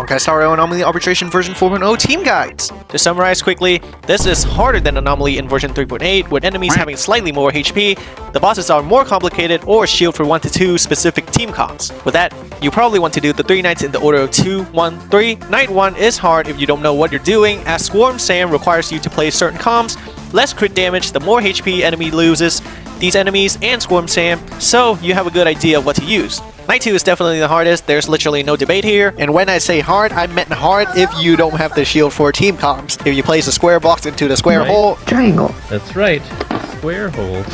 Honkai Star Rail Anomaly Arbitration version 4.0 team guides. To summarize quickly, this is harder than Anomaly in version 3.8, with enemies having slightly more HP, the bosses are more complicated or shield for 1 to 2 specific team comps. With that, you probably want to do the 3 knights in the order of 2, 1, 3. Knight 1 is hard if you don't know what you're doing, as Swarm Sam requires you to play certain comps, less crit damage the more HP enemy loses, these enemies and Swarm Sam, so you have a good idea of what to use. Knight 2 is definitely the hardest, there's literally no debate here. And when I say hard, I meant hard if you don't have the shield for team comps. If you place a square box into the square hole... Triangle. That's right. Square hole.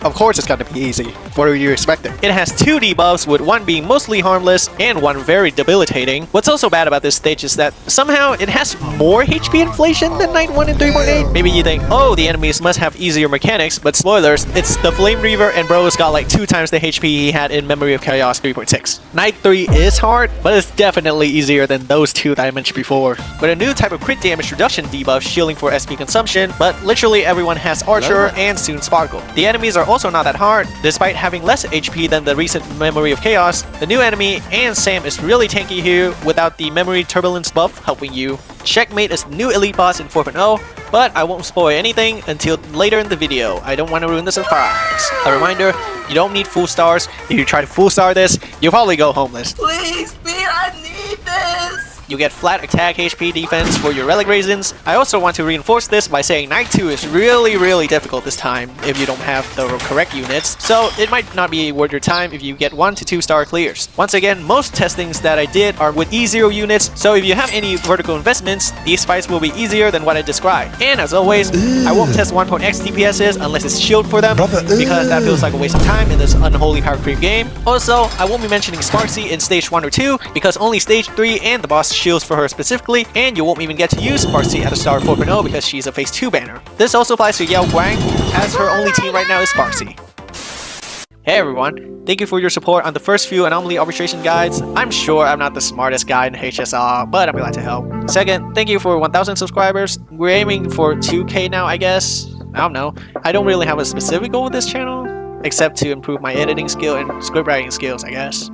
Of course it's gonna be easy. What are you expecting? It has 2 debuffs, with one being mostly harmless and one very debilitating. What's also bad about this stage is that somehow it has more HP inflation than Knight 1 in 3.8. Maybe you think, oh, the enemies must have easier mechanics, but spoilers, it's the Flame Reaver and bro's got like 2 times the HP he had in Memory of Chaos 3.6. Knight 3 is hard, but it's definitely easier than those 2 that I mentioned before. With a new type of crit damage reduction debuff shielding for SP consumption, but literally everyone has Archer and soon Sparkle. The enemies are also not that hard, despite having less HP than the recent Memory of Chaos. The new enemy and Sam is really tanky here without the Memory Turbulence buff helping you. Checkmate is the new elite boss in 4.0, but I won't spoil anything until later in the video. I don't want to ruin the surprise. A reminder, you don't need full stars. If you try to full star this, you'll probably go homeless. Please, Spear, I need this! You get flat attack HP defense for your relic raisins. I also want to reinforce this by saying Knight 2 is really difficult this time if you don't have the correct units, so it might not be worth your time if you get 1 to 2 star clears. Once again, most testings that I did are with E0 units, so if you have any vertical investments, these fights will be easier than what I described. And as always, I won't test 1.x DPSs unless it's shield for them, because that feels like a waste of time in this unholy power creep game. Also, I won't be mentioning Sparxie in stage 1 or 2, because only stage 3 and the boss shields for her specifically, and you won't even get to use Sparxie at the start of 4.0 because she's a phase 2 banner. This also applies to Yao Guang, as her only team right now is Sparxie. Hey everyone, thank you for your support on the first few Anomaly Arbitration guides. I'm sure I'm not the smartest guy in HSR, but I'm glad to help. Second, thank you for 1,000 subscribers. We're aiming for 2K now, I guess. I don't know. I don't really have a specific goal with this channel, except to improve my editing skill and script writing skills, I guess.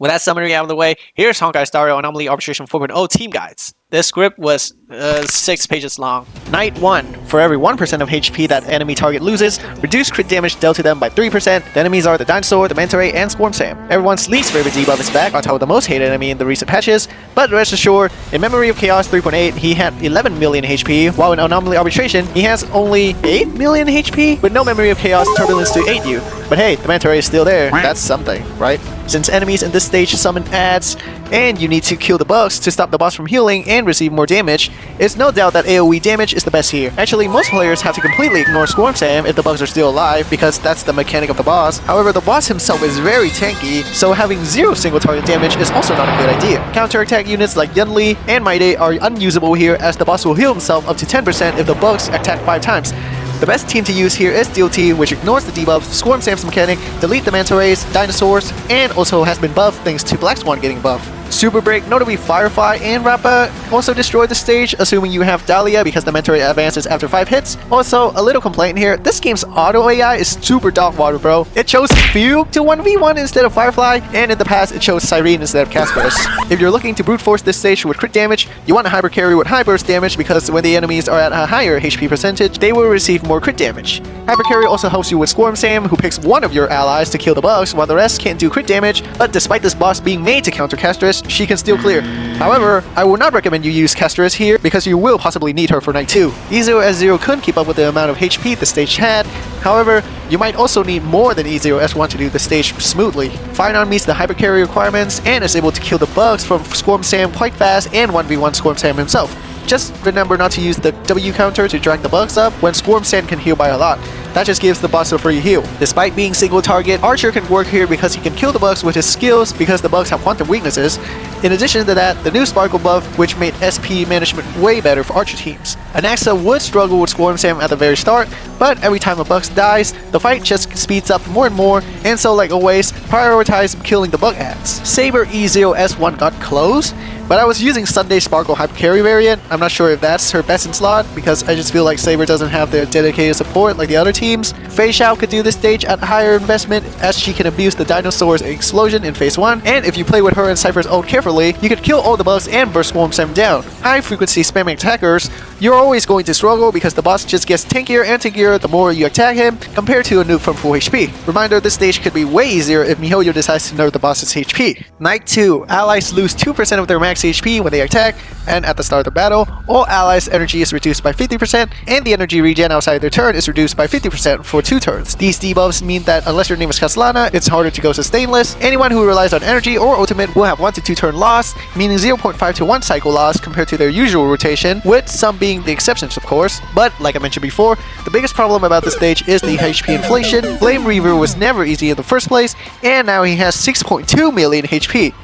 With that summary out of the way, here's Honkai Star Rail Anomaly Arbitration 4.0 team guides. This script was 6 pages long. Knight 1. For every 1% of HP that enemy target loses, reduce crit damage dealt to them by 3%. The enemies are the Dinosaur, the Manta Ray, and Swarm Sam. Everyone's least favorite debuff is back on top of the most hated enemy in the recent patches, but rest assured, in Memory of Chaos 3.8, he had 11 million HP, while in Anomaly Arbitration, he has only 8 million HP, with no Memory of Chaos Turbulence to aid you. But hey, the Manta Ray is still there. That's something, right? Since enemies in this stage summon adds, and you need to kill the bugs to stop the boss from healing and receive more damage, it's no doubt that AoE damage is the best here. Actually, most players have to completely ignore Swarm Sam if the bugs are still alive, because that's the mechanic of the boss. However, the boss himself is very tanky, so having 0 single target damage is also not a good idea. Counterattack units like Yunli and Maide are unusable here, as the boss will heal himself up to 10% if the bugs attack 5 times. The best team to use here is DLT, which ignores the debuffs, Swarm Sam's mechanic, delete the Manta Rays, Dinosaurs, and also has been buffed thanks to Black Swan getting buffed. Super Break, notably Firefly and Rappa, also destroy the stage, assuming you have Dahlia because the Manta Ray advances after 5 hits. Also, a little complaint here, this game's auto AI is super dog water, bro. It chose Fugue to 1v1 instead of Firefly, and in the past it chose Cyrene instead of Casperus. If you're looking to brute force this stage with crit damage, you want to hyper carry with high burst damage, because when the enemies are at a higher HP percentage, they will receive more crit damage. Hyper carry also helps you with Swarm Sam, who picks one of your allies to kill the bugs, while the rest can't do crit damage, but despite this boss being made to counter Casperus, she can still clear. However, I would not recommend you use Casperus here, because you will possibly need her for Knight 2. E0S0 couldn't keep up with the amount of HP the stage had. However, you might also need more than E0S1 to do the stage smoothly. Firearm meets the hyper carry requirements and is able to kill the bugs from Swarm Sam quite fast, and 1v1 Swarm Sam himself. Just remember not to use the W counter to drag the bugs up when Swarm Sam can heal by a lot. That just gives the boss a free heal. Despite being single target, Archer can work here because he can kill the bugs with his skills, because the bugs have quantum weaknesses. In addition to that, the new Sparkle buff, which made SP management way better for Archer teams. Anaxa would struggle with Swarm Sam at the very start, but every time a bug dies, the fight just speeds up more and more, and so like always, prioritize killing the bug adds. Saber E0S1 got close, but I was using Sunday Sparkle Hyper Carry variant. I'm not sure if that's her best in slot, because I just feel like Saber doesn't have the dedicated support like the other teams. teams. Fei Xiao could do this stage at higher investment as she can abuse the dinosaur's explosion in phase 1, and if you play with her and Cypher's ult carefully, you could kill all the buffs and burst swarm them down. High frequency spamming attackers, you're always going to struggle because the boss just gets tankier and tankier the more you attack him compared to a noob from full HP. Reminder, this stage could be way easier if MiHoYo decides to nerf the boss's HP. Night 2, allies lose 2% of their max HP when they attack, and at the start of the battle, all allies' energy is reduced by 50%, and the energy regen outside their turn is reduced by 50% for 2 turns. These debuffs mean that unless your name is Castellana, it's harder to go sustainless. Anyone who relies on energy or ultimate will have 1 to 2 turn loss, meaning 0.5 to 1 cycle loss compared to their usual rotation, with some being the exceptions of course. But like I mentioned before, the biggest problem about this stage is the HP inflation. Flame Reaver was never easy in the first place, and now he has 6.2 million HP.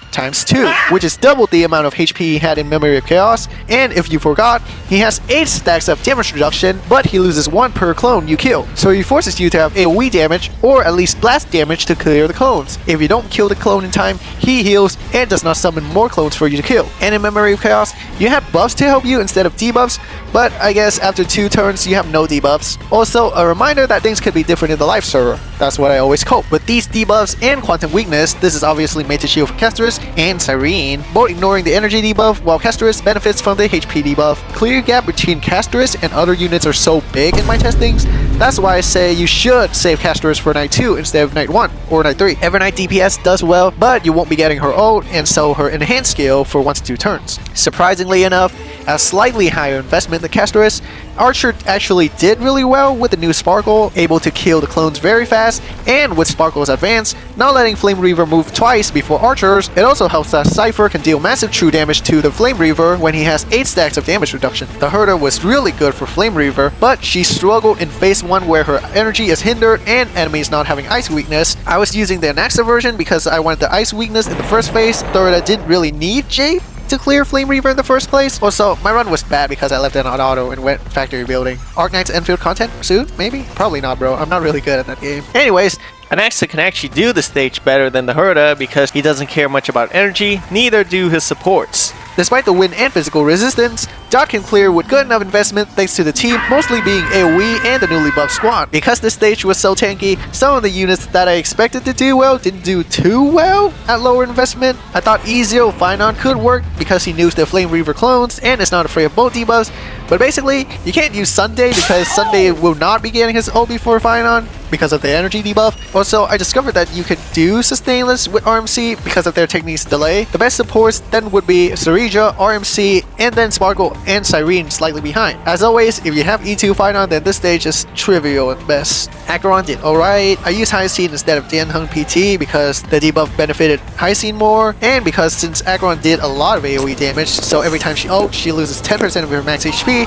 Times 2, which is double the amount of HP he had in Memory of Chaos, and if you forgot, he has 8 stacks of damage reduction, but he loses 1 per clone you kill, so he forces you to have AoE damage, or at least blast damage to clear the clones. If you don't kill the clone in time, he heals and does not summon more clones for you to kill. And in Memory of Chaos, you have buffs to help you instead of debuffs, but I guess after 2 turns you have no debuffs. Also, a reminder that things could be different in the live server. That's what I always cope. With these debuffs and Quantum Weakness, this is obviously made to shield for Kestrus and Cyrene, both ignoring the energy debuff, while Kestrus benefits from the HP debuff. Clear gap between Kestrus and other units are so big in my testings, that's why I say you should save Kestrus for Night 2 instead of Night 1 or Night 3. Evernight DPS does well, but you won't be getting her ult and so her enhanced skill for 1 to 2 turns. Surprisingly enough, a slightly higher investment than Kestrus, Archer actually did really well with the new Sparkle, able to kill the clones very fast, and with Sparkle's advance, not letting Flame Reaver move twice before archers, it also helps that Cypher can deal massive true damage to the Flame Reaver when he has 8 stacks of damage reduction. The Herder was really good for Flame Reaver, but she struggled in phase 1 where her energy is hindered and enemies not having ice weakness. I was using the Anaxa version because I wanted the ice weakness in the first phase, though I didn't really need Jade to clear Flame Reaver in the first place. Also, my run was bad because I left it on auto and went factory building. Arknight's Enfield content soon? Maybe? Probably not, bro. I'm not really good at that game. Anyways, Anaxa can actually do the stage better than the Herda because he doesn't care much about energy, neither do his supports. Despite the wind and physical resistance, Dot can clear with good enough investment thanks to the team mostly being AoE and the newly buffed squad. Because this stage was so tanky, some of the units that I expected to do well didn't do too well at lower investment. I thought Ezio Finon could work because he knows the Flame Reaver clones and is not afraid of both debuffs, but basically, you can't use Sunday because Sunday will not be getting his ult before Finon because of the energy debuff. Also, I discovered that you could do Sustainless with RMC because of their technique's delay. The best supports then would be Serija, RMC, and then Sparkle and Cyrene slightly behind. As always, if you have E2 Finon, then this stage is trivial at best. Acheron did alright. I used Hyacinth instead of Dianheng PT because the debuff benefited Hyacinth more, and because since Acheron did a lot of AoE damage, so every time she ults, she loses 10% of her max HP,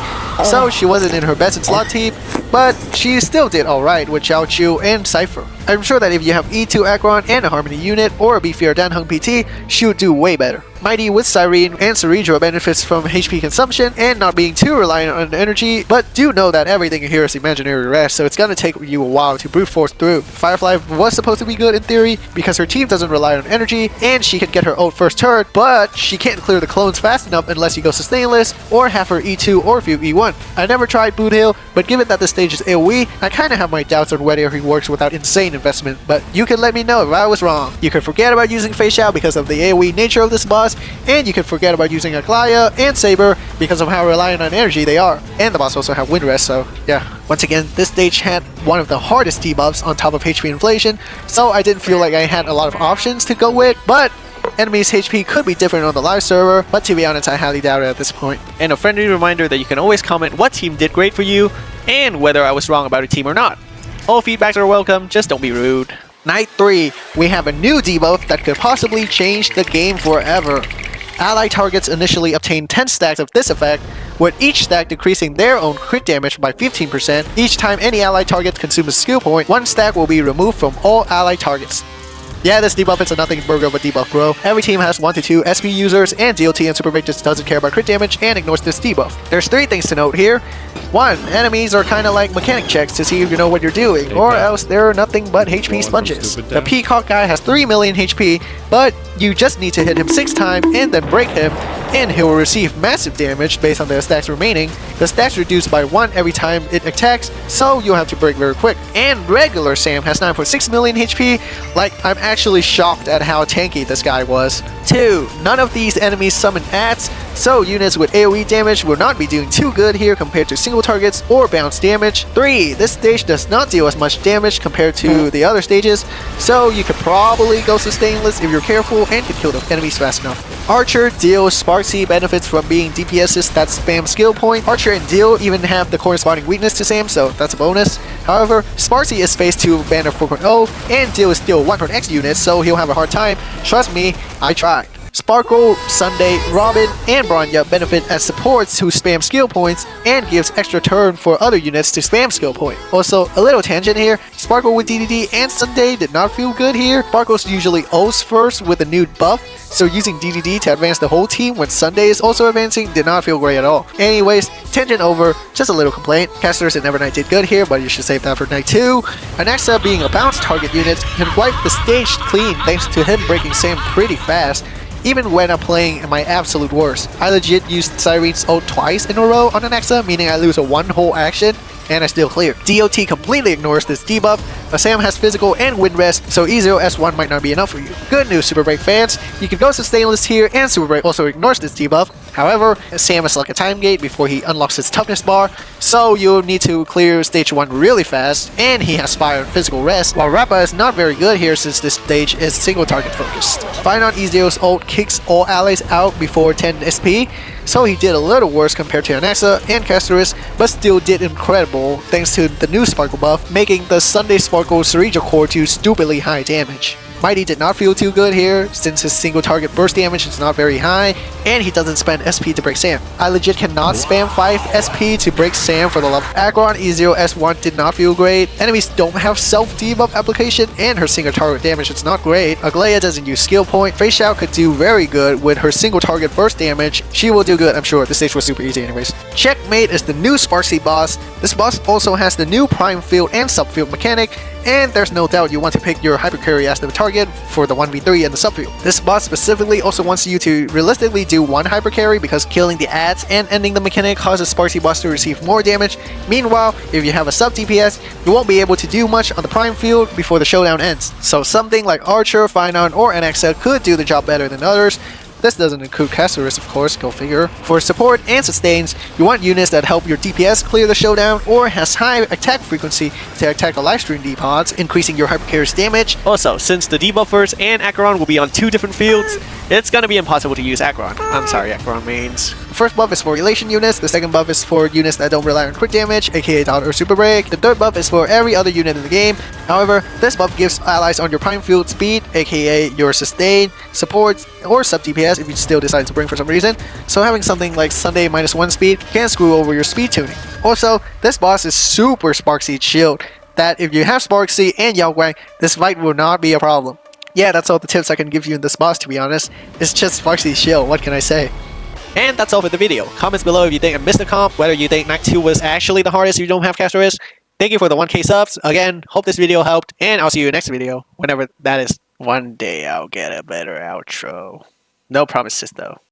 so she wasn't in her best in slot team, but she still did alright with Xiao Chu and Cypher. I'm sure that if you have E2 Acheron and a Harmony unit or a beefier Dianheng PT, she would do way better. Mighty with Cyrene and Serija benefits from HP consumption and not being too reliant on energy, but do know that everything here is imaginary rest, so it's gonna take you a while to brute force through. Firefly was supposed to be good in theory because her team doesn't rely on energy and she can get her ult first turn, but she can't clear the clones fast enough unless you go Sustainless or have her E2 or few E1. I never tried Boot Hill, but given that the stage is AoE, I kinda have my doubts on whether he works without insane investment, but you can let me know if I was wrong. You can forget about using Fei Xiao because of the AoE nature of this boss, and you can forget about using Aquilla and Saber because of how reliant on energy they are. And the boss also have wind rest, so yeah. Once again, this stage had one of the hardest debuffs on top of HP inflation, so I didn't feel like I had a lot of options to go with, but enemies' HP could be different on the live server, but to be honest, I highly doubt it at this point. And a friendly reminder that you can always comment what team did great for you, and whether I was wrong about a team or not. All feedbacks are welcome, just don't be rude. Night 3, we have a new debuff that could possibly change the game forever. Ally targets initially obtain 10 stacks of this effect, with each stack decreasing their own crit damage by 15%. Each time any ally target consumes a skill point, 1 stack will be removed from all ally targets. Yeah, this debuff is a nothing burger of a debuff, bro. Every team has 1 to 2 SP users, and DLT and Super Big just doesn't care about crit damage and ignores this debuff. There's 3 things to note here. 1. Enemies are kinda like mechanic checks to see if you know what you're doing, or else they're nothing but HP sponges. The Peacock guy has 3 million HP, but you just need to hit him 6 times and then break him and he will receive massive damage based on the stacks remaining. The stacks reduced by 1 every time it attacks, so you'll have to break very quick. And regular Sam has 9.6 million HP. Like, I'm actually shocked at how tanky this guy was. 2. None of these enemies summon adds, so units with AoE damage will not be doing too good here compared to single targets or bounce damage. 3. This stage does not deal as much damage compared to the other stages, so you could probably go sustainless if you're careful and can kill the enemies fast enough. Archer, Deal, Sparxie benefits from being DPSs that spam skill point. Archer and Deal even have the corresponding weakness to Sam, so that's a bonus. However, Sparxie is phase 2 banner 4.0 and Deal is still 1.x units, so he'll have a hard time. Trust me, I tried. Sparkle, Sunday, Robin, and Bronya benefit as supports who spam skill points and gives extra turn for other units to spam skill point. Also, a little tangent here, Sparkle with DDD and Sunday did not feel good here. Sparkle's usually ults first with a new buff, so using DDD to advance the whole team when Sunday is also advancing did not feel great at all. Anyways, tangent over, just a little complaint. Casters and Evernight did good here, but you should save that for night 2. Anaxa being a bounce target unit can wipe the stage clean thanks to him breaking Sam pretty fast. Even when I'm playing at my absolute worst. I legit used Sirene's ult twice in a row on Anaxa, meaning I lose a one whole action, and I still clear. DOT completely ignores this debuff, but Sam has physical and wind rest, so E0 S1 might not be enough for you. Good news, Super Break fans, you can go sustainless here, and Super Break also ignores this debuff. However, Sam is like a time gate before he unlocks his toughness bar, so you'll need to clear stage 1 really fast, and he has fire and physical rest, while Rappa is not very good here since this stage is single target focused. Final E0's ult kicks all allies out before 10 SP, so he did a little worse compared to Anaxa and Casterus, but still did incredible thanks to the new Sparkle buff, making the Sunday Sparkle Cerebral Core do stupidly high damage. Mighty did not feel too good here, since his single target burst damage is not very high, and he doesn't spend SP to break Sam. I legit cannot spam 5 SP to break Sam for the love. Aggron E0 S1 did not feel great. Enemies don't have self-debuff application, and her single target damage is not great. Aquilla doesn't use skill point. Fei Xiao could do very good with her single target burst damage. She will do good, I'm sure. This stage was super easy anyways. Checkmate is the new Sparxie boss. This boss also has the new prime field and subfield mechanic, and there's no doubt you want to pick your hypercarry as the target for the 1v3 in the subfield. This boss specifically also wants you to realistically do one hypercarry because killing the adds and ending the mechanic causes Sparxie boss to receive more damage. Meanwhile, if you have a sub DPS, you won't be able to do much on the prime field before the showdown ends. So something like Archer, Finon, or Anaxa could do the job better than others. This doesn't include Casterus, of course, go figure. For support and sustains, you want units that help your DPS clear the showdown or has high attack frequency to attack the livestream D-pods, increasing your hypercarry's damage. Also, since the debuffers and Acheron will be on 2 different fields, it's gonna be impossible to use Acheron. I'm sorry, Acheron mains. The first buff is for elation units, the second buff is for units that don't rely on crit damage, aka Dot or Super Break. The third buff is for every other unit in the game. However, this buff gives allies on your prime field speed, aka your sustain, support, or sub DPS if you still decide to bring for some reason, so having something like Sunday -1 speed can screw over your speed tuning. Also, this boss is super Sparxie chilled, that if you have Sparxie and Yao Guang, this fight will not be a problem. Yeah, that's all the tips I can give you in this boss, to be honest. It's just Sparxie chill, what can I say? And that's all for the video. Comments below if you think I missed a comp, whether you think Night 2 was actually the hardest if you don't have Casterus. Thank you for the 1k subs. Again, hope this video helped, and I'll see you in the next video, whenever that is. One day I'll get a better outro. No promises though.